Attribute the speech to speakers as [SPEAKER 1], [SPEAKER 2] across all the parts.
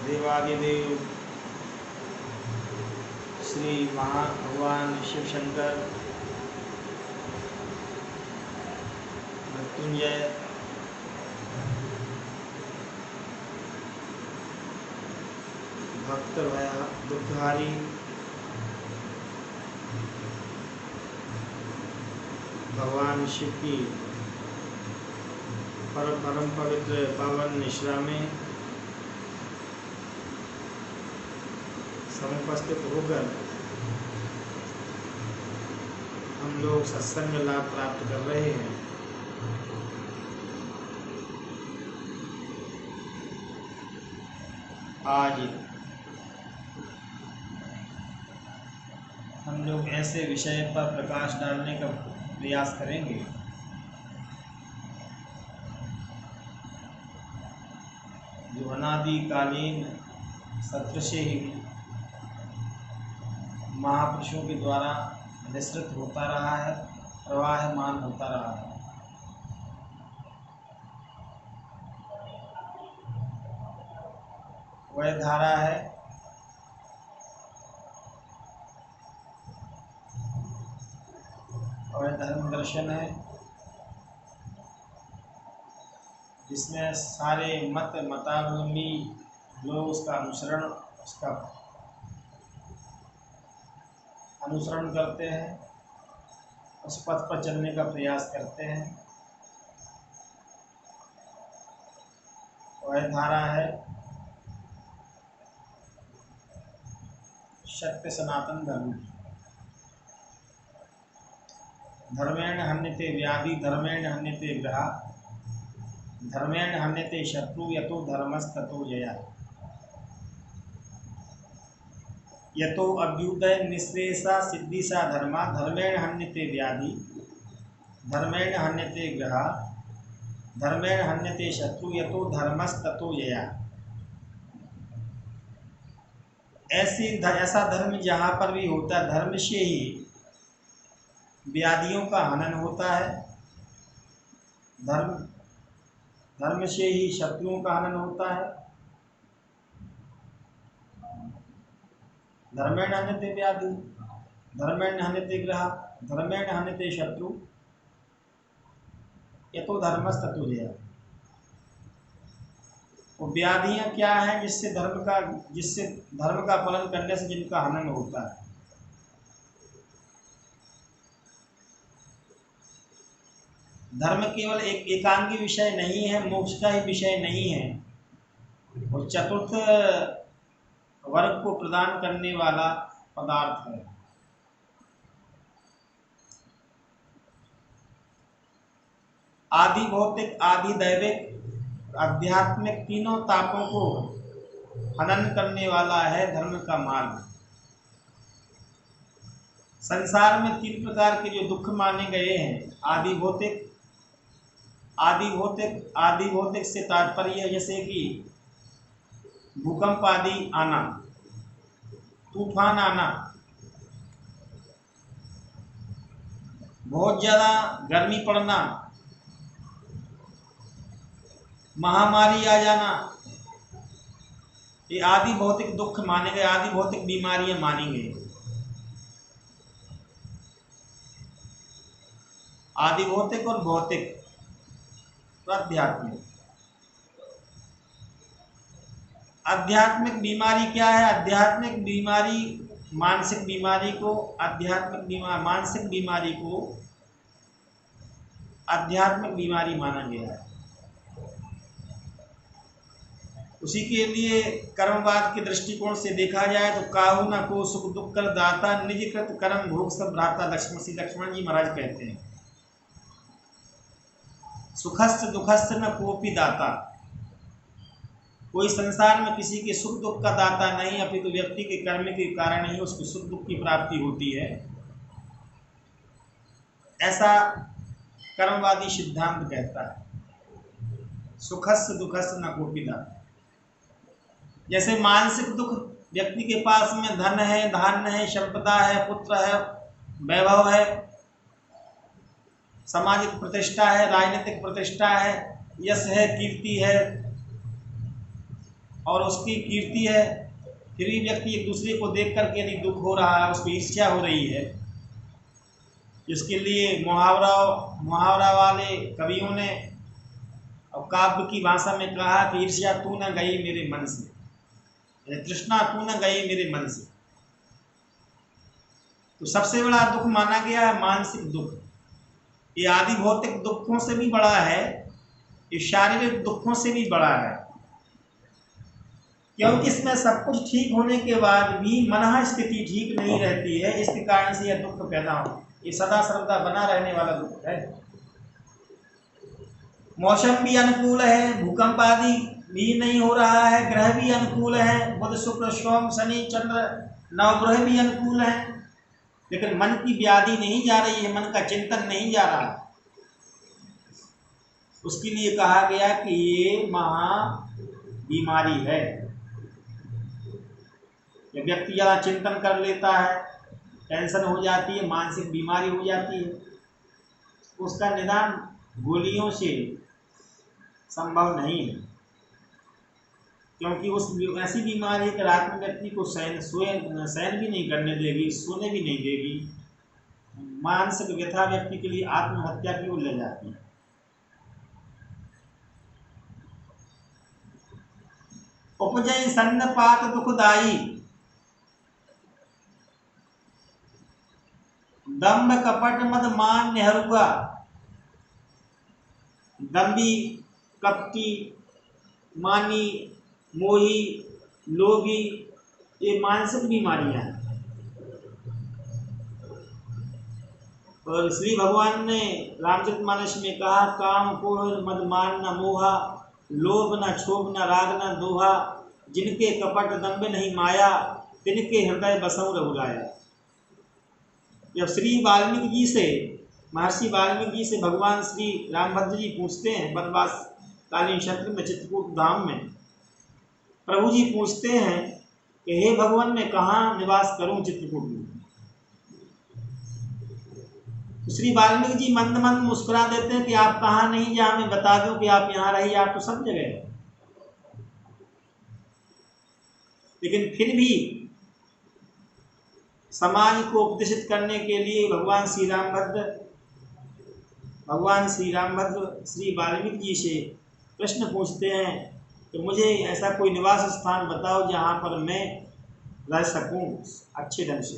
[SPEAKER 1] देवादिदेव श्री महाभगवान शिव शंकर मृत्युंजय भक्त भय दुखहारी भगवान शिव की परम पवित्र पावन निश्रा में समुपस्थित होकर हम लोग सत्संग लाभ प्राप्त कर रहे हैं। आज हम लोग ऐसे विषय पर प्रकाश डालने का प्रयास करेंगे जो अनादिकालीन सत्र से ही महापुरुषों के द्वारा विस्तृत होता रहा है, प्रवाहमान होता रहा है। वह धारा है और धर्म दर्शन है जिसमें सारे मतावलंबी लोग उसका अनुसरण करते हैं, उस पथ पर चलने का प्रयास करते हैं। वह धारा है सत्य सनातन धर्म। धर्मेण हन्यते व्याधि धर्मेण हन्यते ग्रहा धर्मेण हन्यते शत्रु यतो धर्मस्ततो जया। यतो अभ्युदय निःश्रेयसा सिद्धिसा धर्मा धर्मेण हन्यते व्याधि धर्मेण हन्यते ग्रहा धर्मेण हन्यते शत्रु यतो धर्मस्ततो जया। ऐसा धर्म जहाँ पर भी होता है, धर्म से ही व्याधियों का हनन होता है, धर्म से ही शत्रुओं का हनन होता है। धर्मेण हन्यते व्याधि धर्मेण हन्यते ग्रहा धर्मेण हन्यते शत्रु यतो धर्मस्ततो जया। वो व्याधियां क्या हैं जिससे धर्म का पालन करने से जिनका हनन होता है। धर्म केवल एक एकांगी विषय नहीं है, मोक्ष का ही विषय नहीं है, और चतुर्थ वर्ग को प्रदान करने वाला पदार्थ है। आदि भौतिक, आदि दैविक, आध्यात्मिक तीनों तापों को हनन करने वाला है धर्म का मार्ग। संसार में तीन प्रकार के जो दुख माने गए हैं, आदि भौतिक से तात्पर्य जैसे कि भूकंप आदि आना, तूफान आना, बहुत ज़्यादा गर्मी पड़ना, महामारी आ जाना, ये आदि भौतिक दुख माने गए, आदि भौतिक बीमारियां मानी गई। आदि भौतिक और भौतिक आध्यात्मिक। आध्यात्मिक बीमारी क्या है? आध्यात्मिक बीमारी मानसिक बीमारी को आध्यात्मिक बीमारी माना गया है। उसी के लिए कर्मवाद के दृष्टिकोण से देखा जाए तो काहू न को सुख दुख कर दाता निज कृत कर्म भोग सब भ्राता। लक्ष्मण जी महाराज कहते हैं सुखस्त दुखस्त न कोपी दाता। कोई संसार में किसी के सुख दुख का दाता नहीं, अपितु व्यक्ति के कर्म के कारण ही उसको सुख दुख की प्राप्ति होती है। ऐसा कर्मवादी सिद्धांत कहता है सुखस्त दुखस्त न कोपी दाता। जैसे मानसिक दुख, व्यक्ति के पास में धन है, धान्य है, संपदा है, पुत्र है, वैभव है, सामाजिक प्रतिष्ठा है, राजनीतिक प्रतिष्ठा है, यश है, कीर्ति है, और उसकी कीर्ति है, फिर भी व्यक्ति एक दूसरे को देख करके यदि दुख हो रहा है, उसको ईर्ष्या हो रही है, इसके लिए मुहावरा मुहावरा वाले कवियों ने और काव्य की भाषा में कहा कि ईर्ष्या तू न गई मेरे मन से, तृष्णा तू न गई मेरे मन से। तो सबसे बड़ा दुख माना गया है मानसिक दुख। ये आदि भौतिक दुखों से भी बड़ा है, ये शारीरिक दुखों से भी बड़ा है, क्योंकि इसमें सब कुछ ठीक होने के बाद भी मन स्थिति ठीक नहीं रहती है। इसके कारण से यह दुख पैदा हो, ये सदा सर्वदा बना रहने वाला दुख है। मौसम भी अनुकूल है, भूकंप आदि भी नहीं हो रहा है, ग्रह भी अनुकूल है, बुध शुक्र सोम शनि चंद्र नवग्रह भी अनुकूल है, लेकिन मन की व्याधि नहीं जा रही है, मन का चिंतन नहीं जा रहा। उसके लिए कहा गया कि ये महा बीमारी है। जब व्यक्ति ज़्यादा चिंतन कर लेता है, टेंशन हो जाती है, मानसिक बीमारी हो जाती है, उसका निदान गोलियों से संभव नहीं है, क्योंकि उस ऐसी बीमारी कि रात में व्यक्ति को सहन भी नहीं करने देगी, सोने भी नहीं देगी। मानसिक व्यथा व्यक्ति के लिए आत्महत्या की ओर ले जाती है। उपजय सन्नपात दुखदाई, दम्भ कपट मद मान नेहरूगा। दम्भी, कपटी, मानी, मोही, लोभी, ये मानसिक बीमारियां हैं। और श्री भगवान ने रामचरितमानस में कहा, काम क्रोध मद मान न मोहा, लोभ न क्षोभ न राग न दोहा, जिनके कपट दम्भ नहीं माया, तिनके हृदय बसौ रघुराया। जब श्री वाल्मीकि जी से, महर्षि वाल्मीकि जी से भगवान श्री रामभद्र जी पूछते हैं वनवास कालीन क्षेत्र में चित्रकूट धाम में, प्रभु जी पूछते हैं कि हे भगवान मैं कहाँ निवास करूं चित्रकूट में। तो श्री वाल्मीकि जी मंद मंद मुस्कुरा देते हैं कि आप कहाँ नहीं, जहाँ मैं बता दूं कि आप यहाँ रहिए, आप तो सब जगह। लेकिन फिर भी समाज को उपदेशित करने के लिए भगवान श्री रामभद्र श्री वाल्मीकि जी से प्रश्न पूछते हैं कि मुझे ऐसा कोई निवास स्थान बताओ जहाँ पर मैं रह सकूं अच्छे ढंग से।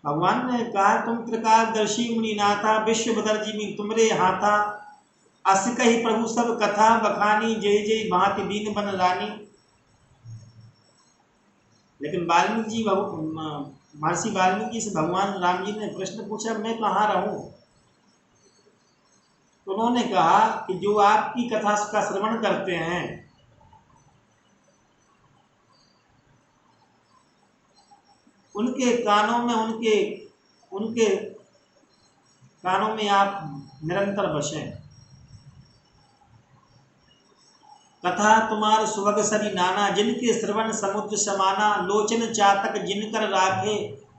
[SPEAKER 1] भगवान ने कहा, तुम त्रिकालदर्शी मुनिनाथा, विश्व बदर्जी तुमरे हाथा, अस कही प्रभु सब कथा बखानी, जय जय भांति दीन बन रानी। लेकिन वाल्मीकि जी महर्षि वाल्मीकि जी से भगवान राम जी ने प्रश्न पूछा, मैं कहाँ रहूं? तो उन्होंने कहा कि जो आपकी कथा का श्रवण करते हैं, उनके कानों में आप निरंतर बसें। कथा तुम्हार सुभग सरी नाना, जिनके श्रवण समुद्र समाना, लोचन चातक जिनकर राखे,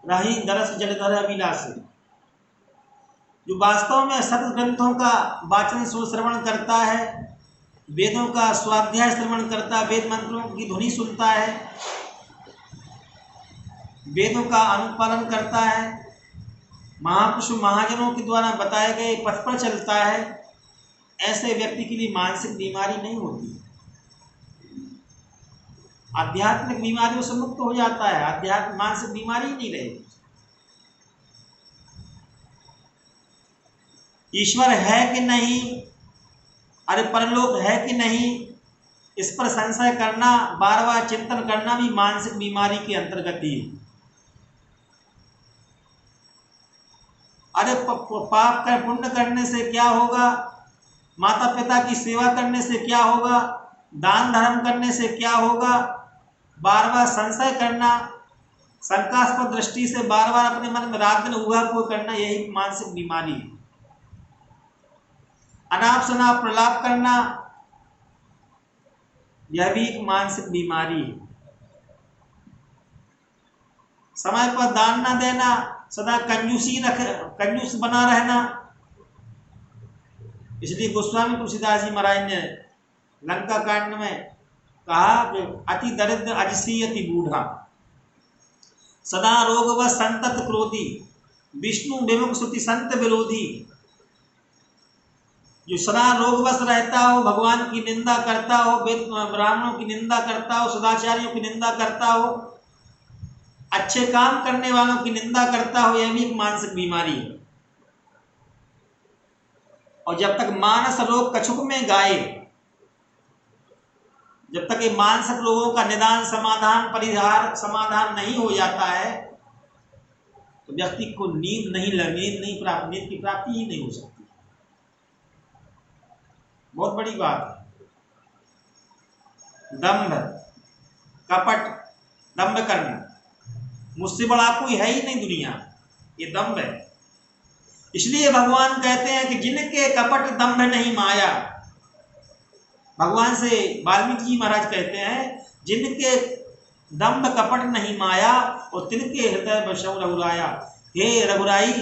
[SPEAKER 1] रही दरस जलधर अभिलाषे। जो वास्तव में सत ग्रंथों का वाचन श्रवण करता है, वेदों का स्वाध्याय श्रवण करता है, वेद मंत्रों की ध्वनि सुनता है, वेदों का अनुपालन करता है, महापुरुष महाजनों के द्वारा बताए गए पथ पर चलता है, ऐसे व्यक्ति के लिए मानसिक बीमारी नहीं होती। आध्यात्मिक बीमारियों से मुक्त हो जाता है, आध्यात्मिक मानसिक बीमारी ही नहीं रहेगी। ईश्वर है कि नहीं, अरे परलोक है कि नहीं, इस पर संशय करना, बार बार चिंतन करना भी मानसिक बीमारी के अंतर्गत ही है। अरे पाप कर पुण्य करने से क्या होगा, माता पिता की सेवा करने से क्या होगा, दान धर्म करने से क्या होगा, बार बार संशय करना, शंकास्पद दृष्टि से बार बार अपने मन में रात दिन ऊहापोह करना, यही मानसिक बीमारी है। अनाप शनाप प्रलाप करना, यह भी एक मानसिक बीमारी है। समय पर दान न देना, सदा कंजूस बना रहना। इसलिए गोस्वामी तुलसीदास जी महाराज ने लंका कांड में कहा कि अति दरिद्र अजसी अति बूढ़ा, सदा रोग व संतत क्रोधी, विष्णु विमुख सुति संत विरोधी। जो सदा रोगवश रहता हो, भगवान की निंदा करता हो, वेद ब्राह्मणों की निंदा करता हो, सदाचारियों की निंदा करता हो, अच्छे काम करने वालों की निंदा करता हो, यह भी एक मानसिक बीमारी है। और जब तक मानस रोग कछुक में गाए, जब तक ये मानसिक रोगों का निदान, समाधान, परिहार, समाधान नहीं हो जाता है, तो व्यक्ति को नींद की प्राप्ति ही नहीं हो सकती। बहुत बड़ी बात है। दंभ, कपट, दंभ करना, मुझसे बड़ा कोई है ही नहीं दुनिया, ये दंभ है। इसलिए भगवान कहते हैं कि जिनके कपट दंभ नहीं माया, भगवान से वाल्मीकि जी महाराज कहते हैं जिनके दंभ कपट नहीं माया और तिनके हृदय बसौ रघुराया। हे रघुराई,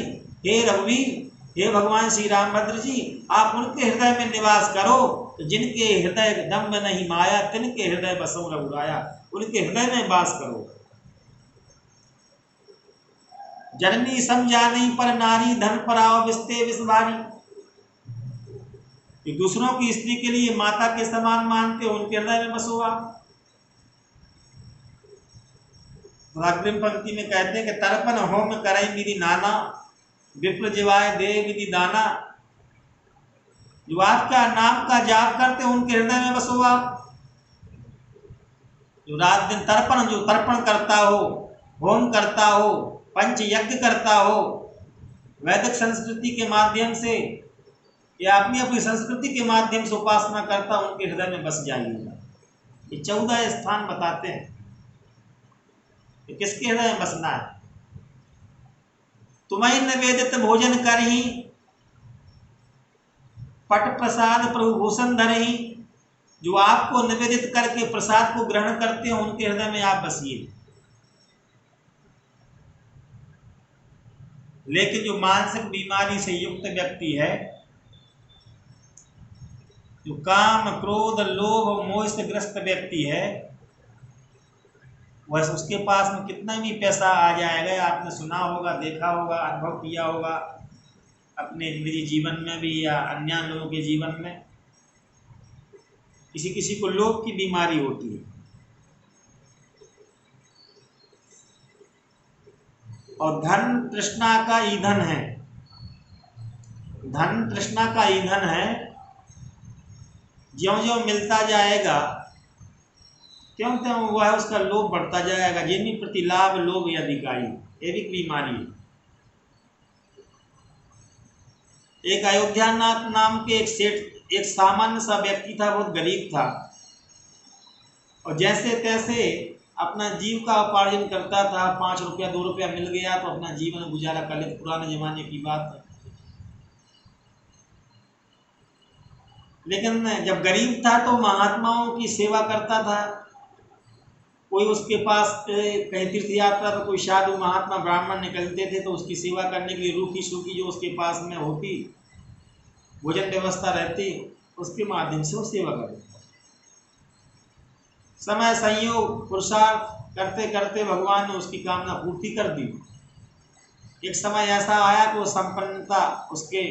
[SPEAKER 1] हे रघुवीर, हे भगवान श्री रामभद्र जी, आप उनके हृदय में निवास करो जिनके हृदय दंभ नहीं माया, तिनके हृदय बसौ रघुराया। उनके हृदय में वास करो। जननी समझानी पर नारी, धन पराओ विस्ते विष भारी। कि दूसरों की स्त्री के लिए माता के समान मानते हो, उनके हृदय में बसो आप। अग्रिम पंक्ति में कहते हैं कि तर्पण होम करई विधि नाना, विप्र जिवाय दे विधि दाना। जो आपका नाम का जाप करते हो उनके हृदय में बसो आप। जो रात दिन तर्पण, जो तर्पण करता हो, होम करता हो, पंच यज्ञ करता हो, वैदिक संस्कृति के माध्यम से या अपनी अपनी संस्कृति के माध्यम से उपासना करता, उनके हृदय में बस जाइएगा। ये 14 स्थान बताते हैं कि किसके हृदय में बसना है। तुम्हें निवेदित भोजन करही, पट प्रसाद प्रभु भूषण धरही। जो आपको निवेदित करके प्रसाद को ग्रहण करते हो, उनके हृदय में आप बसिए। लेकिन जो मानसिक बीमारी से युक्त व्यक्ति है, जो काम क्रोध लोभ मोह से ग्रस्त व्यक्ति है, वह उसके पास में कितना भी पैसा आ जाएगा, आपने सुना होगा, देखा होगा, अनुभव किया होगा अपने निजी जीवन में भी या अन्य लोगों के जीवन में, किसी किसी को लोभ की बीमारी होती है। और धन तृष्णा का ईंधन है, धन तृष्णा का ईंधन है। ज्यों ज्यों मिलता जाएगा त्यों त्यों वह उसका लोभ बढ़ता जाएगा। जिनमें प्रतिलाभ लोभ अधिकारी, ये भी बीमारी है। एक अयोध्यानाथ नाम के एक सेठ, एक सामान्य सा व्यक्ति था, बहुत गरीब था और जैसे तैसे अपना जीव का उपार्जन करता था। 5 रुपया 2 रुपया मिल गया तो अपना जीवन गुजारा कर लेते। पुराने जमाने की बात है। लेकिन जब गरीब था तो महात्माओं की सेवा करता था। कोई उसके पास कहीं तीर्थ यात्रा तो कोई साधु महात्मा ब्राह्मण निकलते थे तो उसकी सेवा करने के लिए रूखी सूखी जो उसके पास में होती भोजन व्यवस्था रहती, उसके माध्यम से वो सेवा करते। समय संयोग पुरुषार्थ करते करते भगवान ने उसकी कामना पूर्ति कर दी। एक समय ऐसा आया कि वो संपन्नता उसके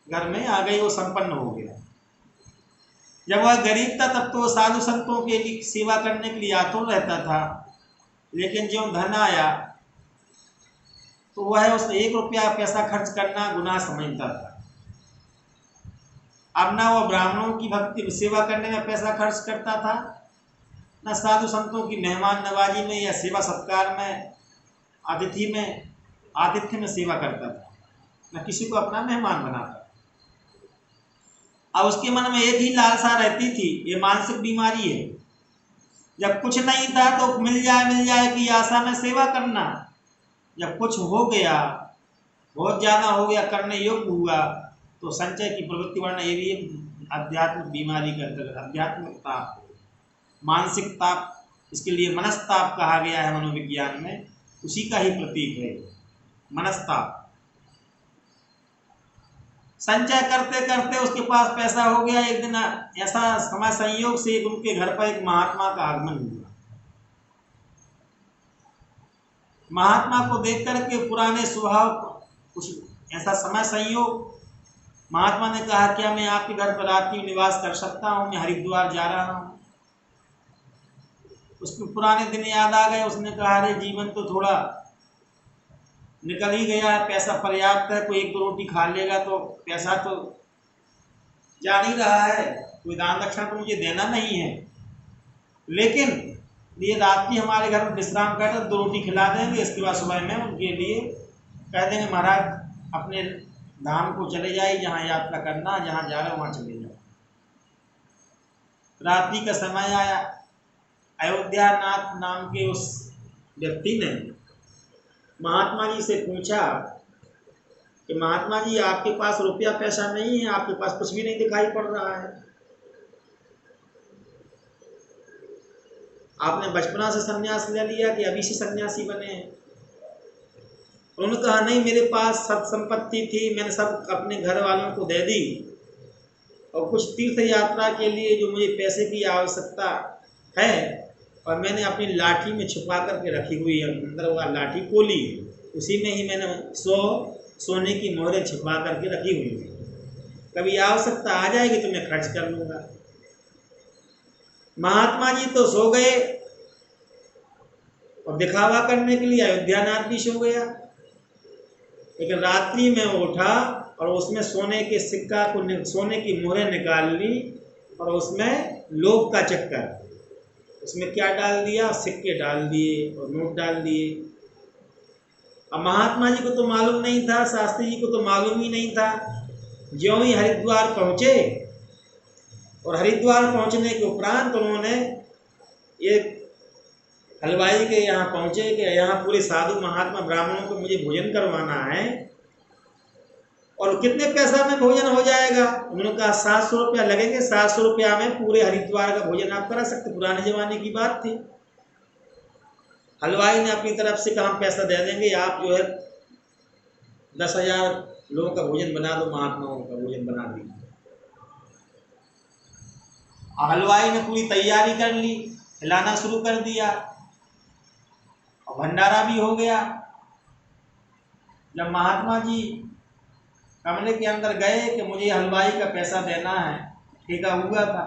[SPEAKER 1] घर में आ गई, वो संपन्न हो गया। जब वह गरीब था तब तो साधु संतों के लिए सेवा करने के लिए आतुर रहता था, लेकिन जो धन आया तो वह उस 1 रुपया पैसा खर्च करना गुनाह समझता था। अब ना वो ब्राह्मणों की भक्ति सेवा करने में पैसा खर्च करता था, न साधु संतों की मेहमान नवाजी में या सेवा सत्कार में आतिथ्य में सेवा करता था, न किसी को अपना मेहमान बनाता। अब उसके मन में एक ही लालसा रहती थी, ये मानसिक बीमारी है। जब कुछ नहीं था तो मिल जाए की आशा में सेवा करना। जब कुछ हो गया, बहुत ज़्यादा हो गया, करने योग्य हुआ तो संचय की प्रवृत्ति बढ़ना, ये भी एक आध्यात्मिक बीमारी का अंतर्गत। आध्यात्मिक ताप, मानसिक ताप, इसके लिए मनस्ताप कहा गया है मनोविज्ञान में, उसी का ही प्रतीक है मनस्ताप। संचय करते करते उसके पास पैसा हो गया। एक दिन ऐसा समय संयोग से उनके घर पर एक महात्मा का आगमन हुआ। महात्मा को देख करके पुराने स्वभाव, कुछ ऐसा समय संयोग, महात्मा ने कहा क्या मैं आपके घर पर रात्रि निवास कर सकता हूँ, मैं हरिद्वार जा रहा हूँ। उसको पुराने दिन याद आ गए। उसने कहा अरे जीवन तो थोड़ा निकल ही गया है, पैसा पर्याप्त है, कोई एक दो रोटी खा लेगा तो पैसा तो जा नहीं रहा है, कोई दान दक्षिणा तो मुझे देना नहीं है, लेकिन ये रात्रि हमारे घर में विश्राम कर दो रोटी खिला देंगे, इसके बाद सुबह में उनके लिए कह देंगे महाराज अपने धाम को चले जाइए, जहाँ यात्रा करना, जहाँ जा रहे हो वहाँ चले जाओ। रात्रि का समय आया। अयोध्यानाथ नाम के उस व्यक्ति ने महात्मा जी से पूछा कि महात्मा जी आपके पास रुपया पैसा नहीं है, आपके पास कुछ भी नहीं दिखाई पड़ रहा है, आपने बचपना से संन्यास ले लिया कि अभी से सन्यासी बने हैं? उन्होंने कहा नहीं, मेरे पास सब संपत्ति थी, मैंने सब अपने घर वालों को दे दी, और कुछ तीर्थ यात्रा के लिए जो मुझे पैसे की आवश्यकता है, और मैंने अपनी लाठी में छुपा करके रखी हुई है, अंदर वह लाठी कोली, उसी में ही मैंने सोने की मोहरें छुपा करके रखी हुई है, कभी आवश्यकता आ जाएगी तो मैं खर्च कर लूँगा। महात्मा जी तो सो गए और दिखावा करने के लिए अयोध्यानाथ भी सो गया, लेकिन रात्रि में वो उठा और उसमें सोने के सिक्का को, सोने की मोहरें निकाल ली, और उसमें लोभ का चक्कर, उसमें क्या डाल दिया, सिक्के डाल दिए और नोट डाल दिए। अब महात्मा जी को तो मालूम नहीं था, शास्त्री जी को तो मालूम ही नहीं था। ज्यों ही हरिद्वार पहुँचे, और हरिद्वार पहुँचने के उपरांत उन्होंने एक हलवाई के यहाँ पहुँचे कि यहाँ पूरे साधु महात्मा ब्राह्मणों को मुझे भोजन करवाना है, और कितने पैसा में भोजन हो जाएगा? उन्होंने कहा 700 रुपया लगेंगे, 700 रुपया में पूरे हरिद्वार का भोजन आप करा सकते। पुराने जमाने की बात थी। हलवाई ने अपनी तरफ से कहा पैसा दे देंगे, आप जो है 10,000 लोगों का भोजन बना दो, महात्माओं का भोजन बना दी। हलवाई ने पूरी तैयारी कर ली, हिलाना शुरू कर दिया, और भंडारा भी हो गया। जब महात्मा जी कमरे के अंदर गए कि मुझे हलवाई का पैसा देना है, ठेका हुआ था,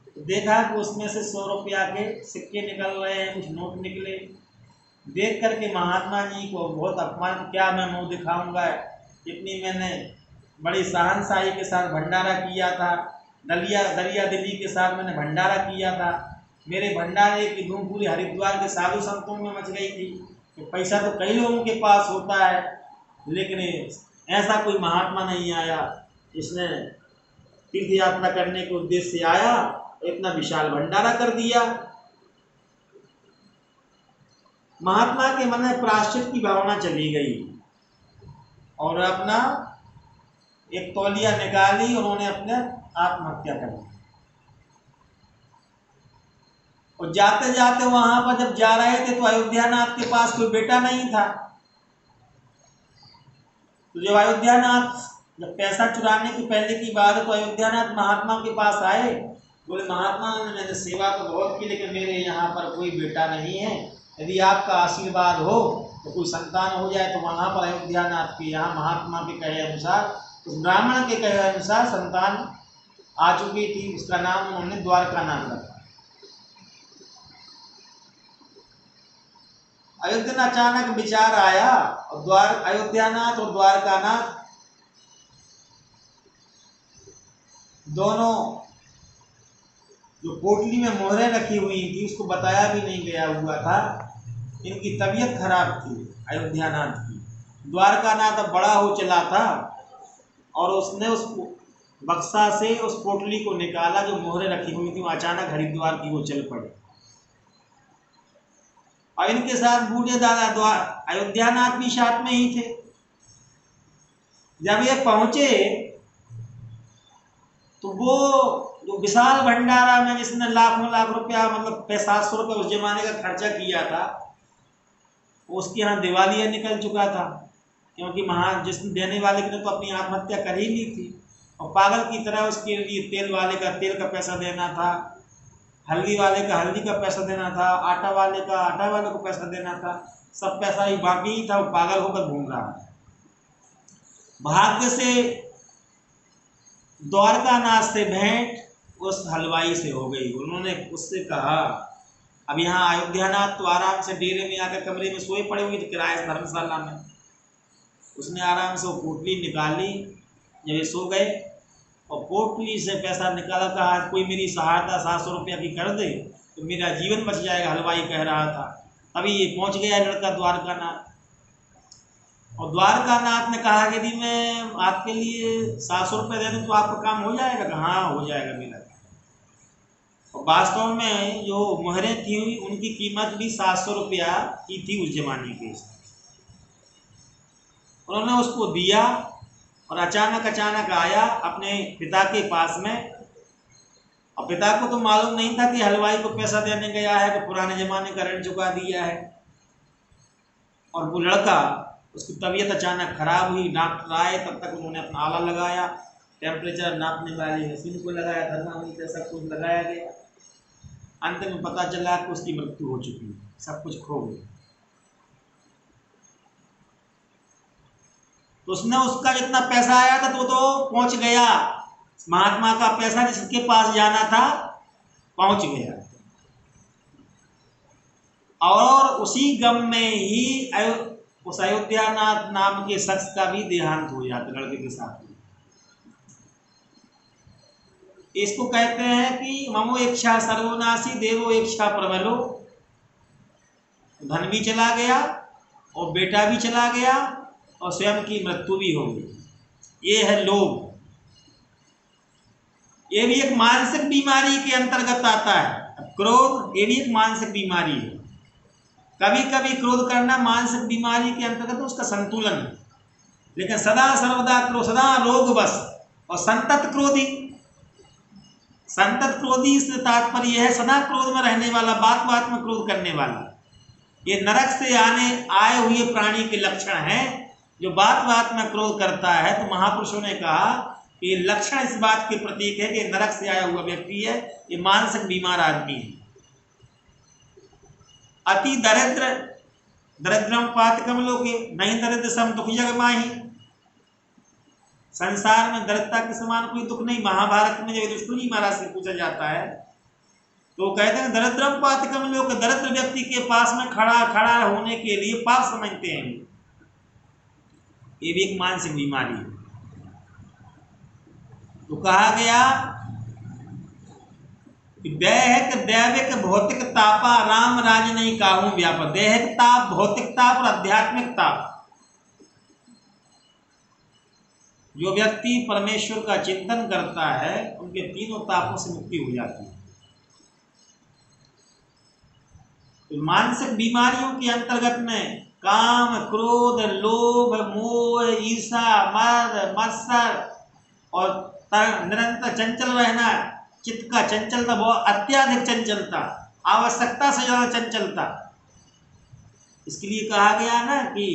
[SPEAKER 1] तो देखा कि उसमें से 100 रुपया के सिक्के निकल रहे हैं, कुछ नोट निकले। देख करके महात्मा जी को बहुत अपमान, क्या मैं मुँह दिखाऊंगा, इतनी मैंने बड़ी सहनशाही के साथ भंडारा किया था, दरिया दिली के साथ मैंने भंडारा किया था, मेरे भंडारे की धूम पूरी हरिद्वार के साधु संतों में मच गई थी। तो पैसा तो कई लोगों के पास होता है, लेकिन ऐसा कोई महात्मा नहीं आया जिसने तीर्थ यात्रा करने के उद्देश्य से आया, इतना विशाल भंडारा कर दिया। महात्मा के मन में प्रायश्चित की भावना चली गई, और अपना एक तौलिया निकाली, उन्होंने अपने आत्महत्या कर ली। और जाते जाते वहां पर जब जा रहे थे तो अयोध्यानाथ के पास कोई बेटा नहीं था। तो जब अयोध्यानाथ, जब पैसा चुराने की पहले की बात है, तो अयोध्यानाथ महात्मा के पास आए, बोले महात्मा मैंने सेवा तो बहुत की, लेकिन मेरे यहाँ पर कोई बेटा नहीं है, यदि आपका आशीर्वाद हो तो कोई संतान हो जाए। तो वहाँ पर अयोध्यानाथ के यहाँ महात्मा के कहे अनुसार, उस ब्राह्मण के कहे अनुसार संतान आ चुकी थी, उसका नाम उन्होंने द्वारका नाम रखा। अयोध्या में अचानक विचार आया, और अयोध्यानाथ और द्वारकानाथ दोनों, जो पोटली में मोहरें रखी हुई थी उसको बताया भी नहीं गया हुआ था, इनकी तबीयत खराब थी अयोध्यानाथ की। द्वारकानाथ अब बड़ा हो चला था, और उसने उस बक्सा से उस पोटली को निकाला जो मोहरें रखी हुई थी, अचानक हरिद्वार की वो चल पड़े। और इनके साथ बूढ़े दादा अयोध्यानाथ भी साथ में ही थे। जब ये पहुंचे तो वो जो विशाल भंडारा में जिसने लाखों लाख रुपया, मतलब 700 रुपये उस जमाने का खर्चा किया था, उसके यहाँ दिवालिया निकल चुका था। क्योंकि जिस देने वाले ने तो अपनी आत्महत्या कर ही ली थी, और पागल की तरह उसके लिए तेल वाले का तेल का पैसा देना था, हल्दी वाले का हल्दी का पैसा देना था, आटा वाले का आटा वाले को पैसा देना था, सब पैसा ही बाकी ही था। वो पागल होकर घूम रहा है। भाग्य से द्वारकानाथ से भेंट उस हलवाई से हो गई। उन्होंने उससे कहा, अब यहाँ अयोध्यानाथ तो आराम से डेरे में आकर कमरे में सोए पड़े हुए थे किराए धर्मशाला में। उसने आराम से वो पोटली निकाली, जब ये सो गए और पोटली से पैसा निकाला, कहा कोई मेरी सहायता 700 रुपया की कर दे तो मेरा जीवन बच जाएगा, हलवाई कह रहा था। तभी ये पहुंच गया लड़का द्वारकानाथ, और द्वारकानाथ ने कहा कि यदि मैं आपके लिए 700 रुपये दे दूँ तो आपका काम हो जाएगा? हाँ हो जाएगा मेरा। और वास्तव में जो मोहरें थी उनकी कीमत भी 700 रुपया की थी उस जमाने के। उन्होंने उसको दिया और अचानक आया अपने पिता के पास में, और पिता को तो मालूम नहीं था कि हलवाई को पैसा देने गया है तो पुराने जमाने का ऋण चुका दिया है। और वो लड़का, उसकी तबीयत अचानक खराब हुई, डॉक्टर आए, तब तक उन्होंने अपना आला लगाया, टेम्परेचर नापने वाली मशीन को लगाया, थर्मामीटर सब कुछ लगाया गया। अंत में पता चला कि उसकी मृत्यु हो चुकी है, सब कुछ खो गया। तो उसने उसका जितना पैसा आया था तो पहुंच गया, महात्मा का पैसा जिसके पास जाना था पहुंच गया। और उसी गम में ही उस अयोध्यानाथ नाम के शख्स का भी देहांत हो जाता लड़के के साथ। इसको कहते हैं कि ममो इच्छा सर्वनाशी देवो इच्छा प्रबलो। धन भी चला गया और बेटा भी चला गया और स्वयं की मृत्यु भी हो गई। ये है लोभ। ये भी एक मानसिक बीमारी के अंतर्गत आता है। क्रोध ये भी एक मानसिक बीमारी है। कभी कभी क्रोध करना मानसिक बीमारी के अंतर्गत उसका संतुलन है, लेकिन सदा सर्वदा क्रोध, सदा रोगवश और संतत क्रोधी से तात्पर्य है सदा क्रोध में रहने वाला, बात बात में क्रोध करने वाला। ये नरक से आए हुए प्राणी के लक्षण हैं, जो बात बात में क्रोध करता है। तो महापुरुषों ने कहा कि लक्षण इस बात के प्रतीक है कि नरक से आया हुआ व्यक्ति है, ये मानसिक बीमार आदमी है। अति दरिद्रम पातकम लोके नहीं दरिद्र सम दुख जग माही। संसार में दरिद्रता के समान कोई दुख नहीं। महाभारत में जब युधिष्ठिर जी महाराज से पूछा जाता है तो कहते हैं दरिद्रम पातकम लोके, दरिद्र व्यक्ति के पास में खड़ा होने के लिए पाप समझते हैं। ये भी एक मानसिक बीमारी है। तो कहा गया कि दैहिक दैविक भौतिक तापा राम राज नहीं काहू व्यापक। दैहिक ताप, भौतिक ताप और आध्यात्मिक ताप। जो व्यक्ति परमेश्वर का चिंतन करता है उनके तीनों तापों से मुक्ति हो जाती है। तो मानसिक बीमारियों के अंतर्गत में काम, क्रोध, लोभ, मोह, ईर्षा, मद, मत्सर और निरंतर चंचल रहना, चित्त का चंचलता, बहुत अत्याधिक चंचलता, आवश्यकता से ज्यादा चंचलता। इसके लिए कहा गया ना कि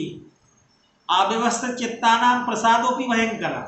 [SPEAKER 1] अव्यवस्थित चित्तानाम प्रसादोपि भयंकरा।